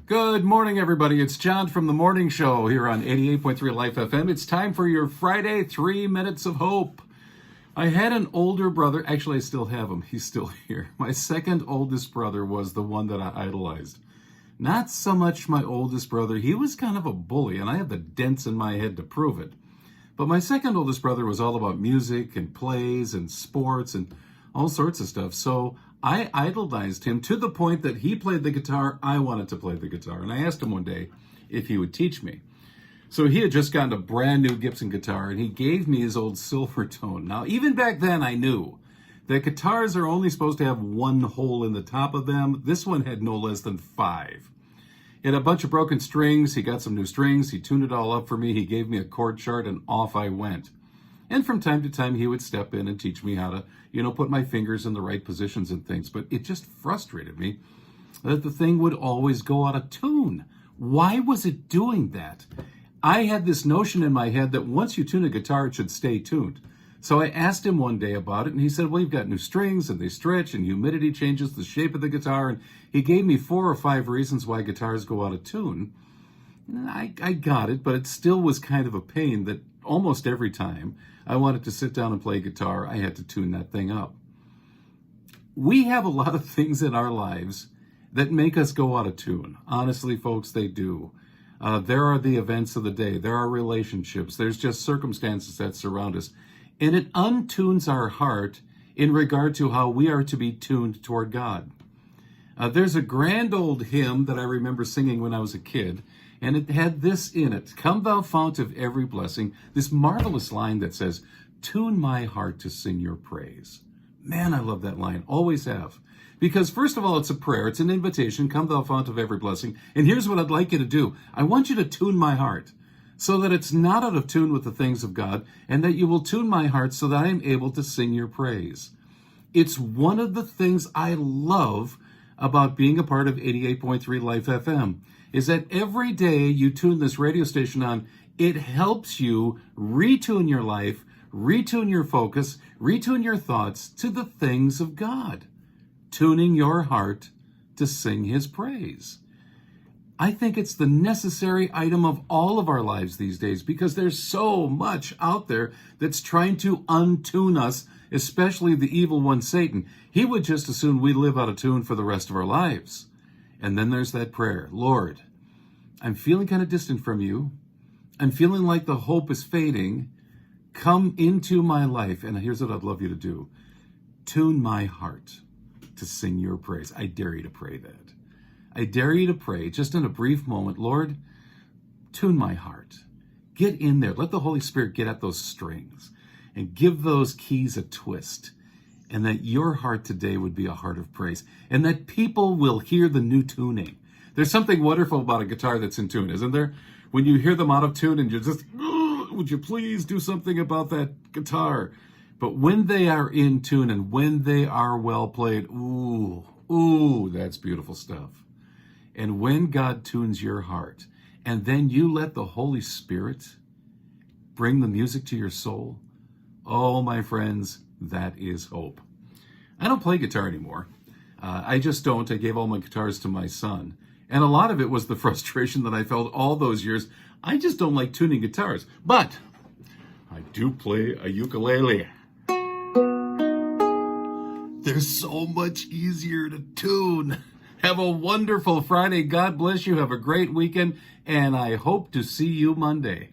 Good morning, everybody. It's John from The Morning Show here on 88.3 Life FM. It's time for your Friday 3 Minutes of Hope. I had an older brother. Actually, I still have him. He's still here. My second oldest brother was the one that I idolized. Not so much my oldest brother. He was kind of a bully, and I have the dents in my head to prove it. But my second oldest brother was all about music and plays and sports and all sorts of stuff. So I idolized him to the point that he played the guitar. I wanted to play the guitar. And I asked him one day if he would teach me. So he had just gotten a brand new Gibson guitar, and he gave me his old Silvertone. Now, even back then, I knew that guitars are only supposed to have one hole in the top of them. This one had no less than 5. It had a bunch of broken strings. He got some new strings. He tuned it all up for me. He gave me a chord chart, and off I went. And from time to time, he would step in and teach me how to, put my fingers in the right positions and things. But it just frustrated me that the thing would always go out of tune. Why was it doing that? I had this notion in my head that once you tune a guitar, it should stay tuned. So I asked him one day about it, and he said, well, you've got new strings, and they stretch, and humidity changes the shape of the guitar. And he gave me 4 or 5 reasons why guitars go out of tune. And I got it, but it still was kind of a pain that almost every time I wanted to sit down and play guitar, I had to tune that thing up. We have a lot of things in our lives that make us go out of tune. Honestly, folks, they do. There are the events of the day. There are relationships. There's just circumstances that surround us. And it untunes our heart in regard to how we are to be tuned toward God. There's a grand old hymn that I remember singing when I was a kid, and it had this in it: "Come thou fount of every blessing," this marvelous line that says, "Tune my heart to sing your praise." Man, I love that line. Always have. Because first of all, it's a prayer. It's an invitation. Come thou fount of every blessing. And here's what I'd like you to do. I want you to tune my heart so that it's not out of tune with the things of God, and that you will tune my heart so that I am able to sing your praise. It's one of the things I love about being a part of 88.3 Life FM, is that every day you tune this radio station on, it helps you retune your life, retune your focus, retune your thoughts to the things of God, tuning your heart to sing his praise. I think it's the necessary item of all of our lives these days, because there's so much out there that's trying to untune us, especially the evil one, Satan. He would just as soon we live out of tune for the rest of our lives. And then there's that prayer: Lord, I'm feeling kind of distant from you. I'm feeling like the hope is fading. Come into my life. And here's what I'd love you to do. Tune my heart to sing your praise. I dare you to pray that. I dare you to pray just in a brief moment: Lord, tune my heart. Get in there. Let the Holy Spirit get at those strings and give those keys a twist. And that your heart today would be a heart of praise. And that people will hear the new tuning. There's something wonderful about a guitar that's in tune, isn't there? When you hear them out of tune and you're just, would you please do something about that guitar? But when they are in tune and when they are well played, ooh, that's beautiful stuff. And when God tunes your heart, and then you let the Holy Spirit bring the music to your soul, oh, my friends, that is hope. I don't play guitar anymore. I just don't. I gave all my guitars to my son. And a lot of it was the frustration that I felt all those years. I just don't like tuning guitars. But I do play a ukulele. They're so much easier to tune. Have a wonderful Friday. God bless you. Have a great weekend. And I hope to see you Monday.